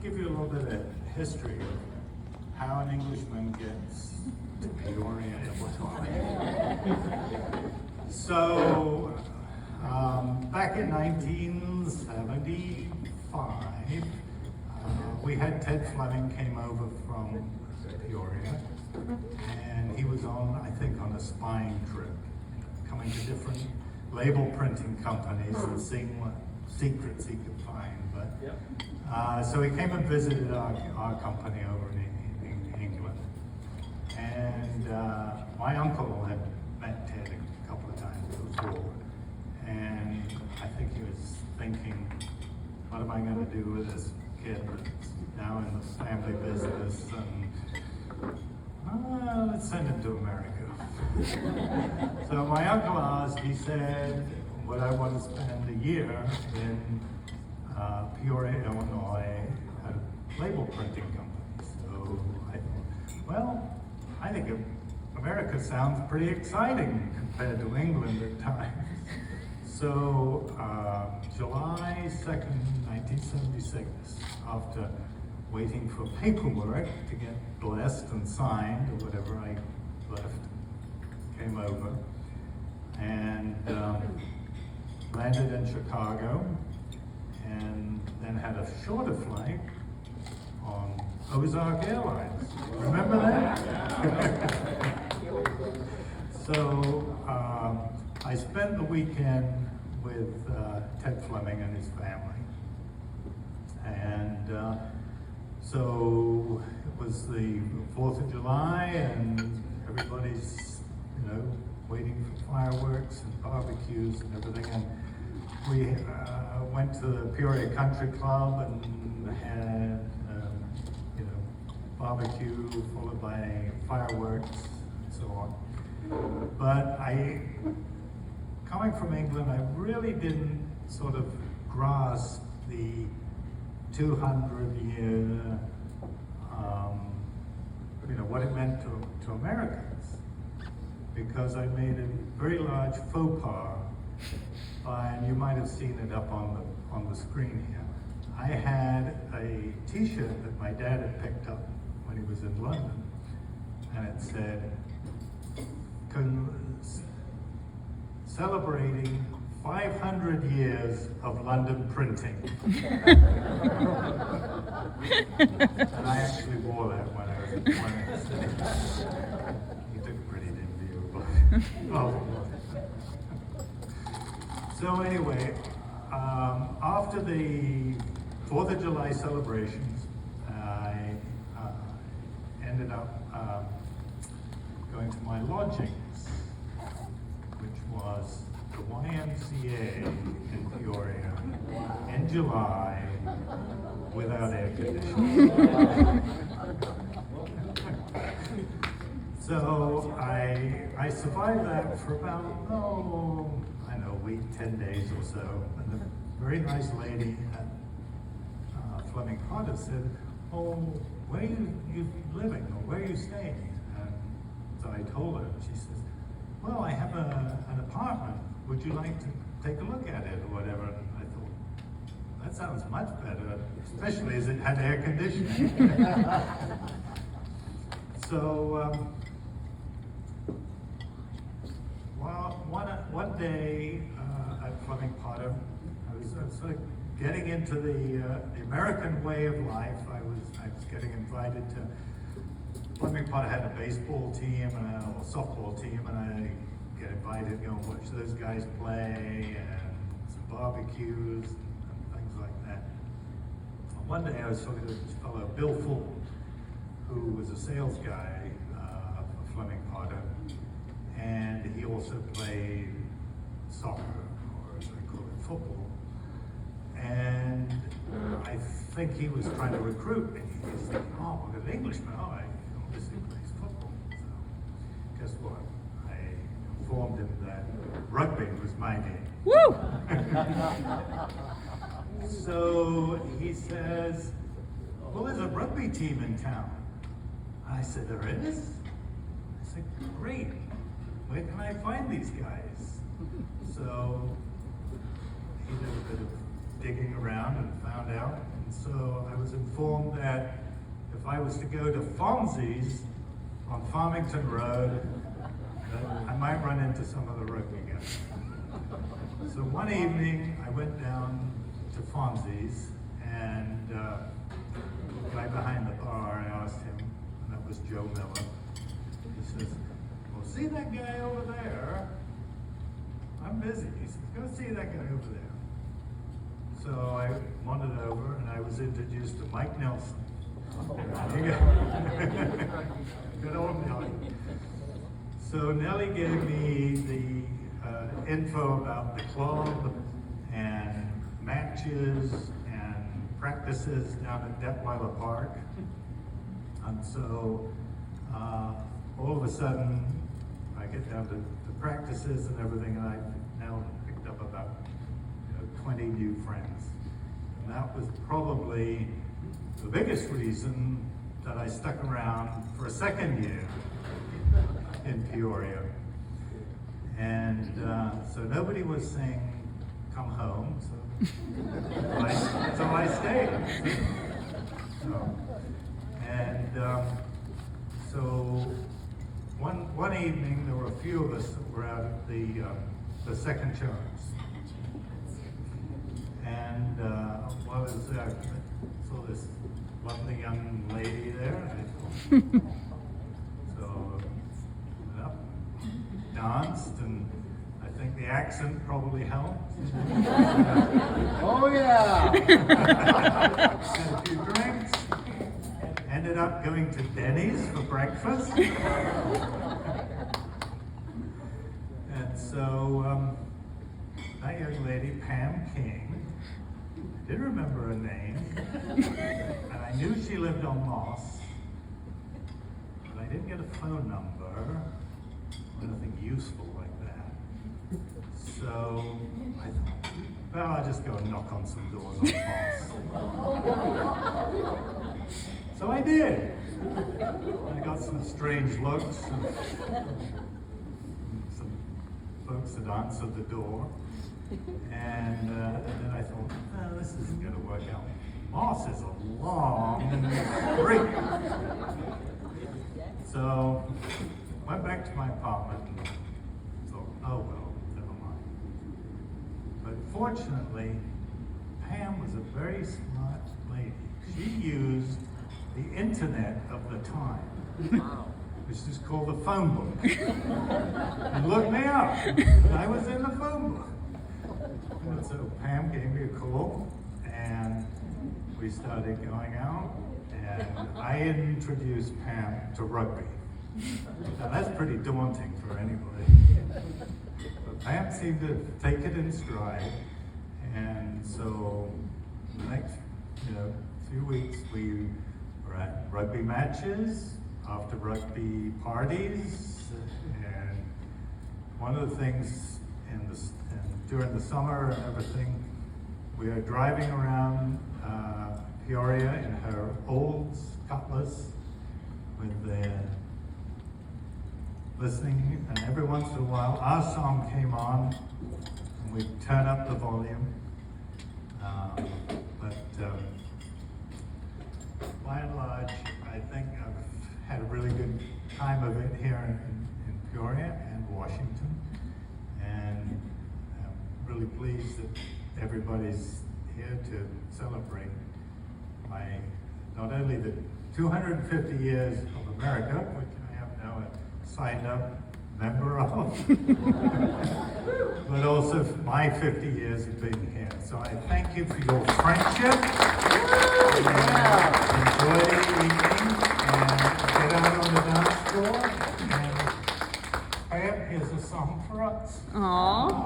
give you a little bit of history of how an Englishman gets to Peoria, Illinois. So, back in 1975, we had Ted Fleming came over from Peoria, and he was on, I think, on a spying trip, coming to different label printing companies and seeing what secrets he could find. But so he came and visited our company over in England, and my uncle had met Ted a couple of times before, and I think he was thinking, what am I going to do with this kid that's now in the family business, and let's send him to America. So my uncle asked, he said, would I want to spend a year in Peoria, Illinois, at a label printing company. So I thought, well, I think America sounds pretty exciting compared to England at times. So July 2nd, 1976, after waiting for paperwork to get blessed and signed, or whatever I left, came over and landed in Chicago, and then had a shorter flight on Ozark Airlines. Remember that? So I spent the weekend with Ted Fleming and his family, and so it was the 4th of July, and everybody's, waiting for fireworks and barbecues and everything. And we went to the Peoria Country Club and had, barbecue followed by fireworks and so on. But coming from England, I really didn't sort of grasp the 200-year, what it meant to Americans, because I made a very large faux pas and you might have seen it up on the screen here. I had a T-shirt that my dad had picked up when he was in London, and it said, celebrating 500 years of London printing. And I actually wore that when I was in 20. He took a pretty dim view of it. So anyway, after the 4th of July celebrations, I ended up going to my lodgings, which was the YMCA in Peoria in July without air conditioning. So I survived that for about, a week, 10 days or so. And the very nice lady at Fleming Potter said, where are you living, or where are you staying? And so I told her, she says, well, I have an apartment. Would you like to take a look at it or whatever? And I thought, that sounds much better, especially as it had air conditioning. So, one day at Fleming Potter, I was sort of getting into the American way of life. I was getting invited to, Fleming Potter had a baseball team and a softball team, and I get invited to go and watch those guys play, and some barbecues and things like that. One day I was talking to this fellow, Bill Fulton, who was a sales guy for Fleming Potter, and he also played soccer, or as they call it, football. And I think he was trying to recruit me. He was thinking, we've got an Englishman, this guy plays football. So guess what? I informed him that rugby was my game. Woo! So he says, well, there's a rugby team in town. I said, there is? I said, great. Where can I find these guys? So he did a bit of digging around and found out. And so I was informed that if I was to go to Fonzie's on Farmington Road, that I might run into some of the rugby guys. So one evening I went down to Fonzie's, and the guy behind the bar, I asked him, and that was Joe Miller. He says, well, see that guy over there? I'm busy. He says, go see that guy over there. So I wandered over, and I was introduced to Mike Nelson. Good old Nelly. So Nelly gave me the info about the club and matches and practices down at Detweiler Park. And so all of a sudden, I get down to the practices and everything, and I've now picked up about 20 new friends. And that was probably the biggest reason that I stuck around for a second year in Peoria. And so nobody was saying, come home, so I stayed. So one evening, there were a few of us that were out at the second chance. And while I was there, I saw this lovely young lady there. So went up, danced, and I think the accent probably helped. Oh yeah! Had a few drinks. Ended up going to Denny's for breakfast. And so that young lady, Pam King, I did remember her name, and I knew she lived on Moss, but I didn't get a phone number or anything useful like that. So I thought, well, I'll just go and knock on some doors on Moss. So I did. I got some strange looks from some folks that answered the door. And then I thought, oh, this isn't going to work out. Moss is a long street. So went back to my apartment and thought, oh well, never mind. But fortunately, Pam was a very smart lady. She used the internet of the time, which is called the phone book. And looked me up, and I was in the phone book. And so Pam gave me a call, and we started going out, and I introduced Pam to rugby. Now that's pretty daunting for anybody. But Pam seemed to take it in stride, and so the next few weeks we were at rugby matches, after rugby parties, and one of the things during the summer and everything, we are driving around Peoria in her old Cutlass with the listening, and every once in a while our song came on and we'd turn up the volume. By and large, I think I've had a really good time of it here in Peoria and Washington, and I'm really pleased that everybody's here to celebrate not only the 250 years of America, which I am now a signed up member of, but also my 50 years of being here. So I thank you for your friendship. Enjoy the evening and get out on the dance floor. And Pam, here's a song for us. Aww.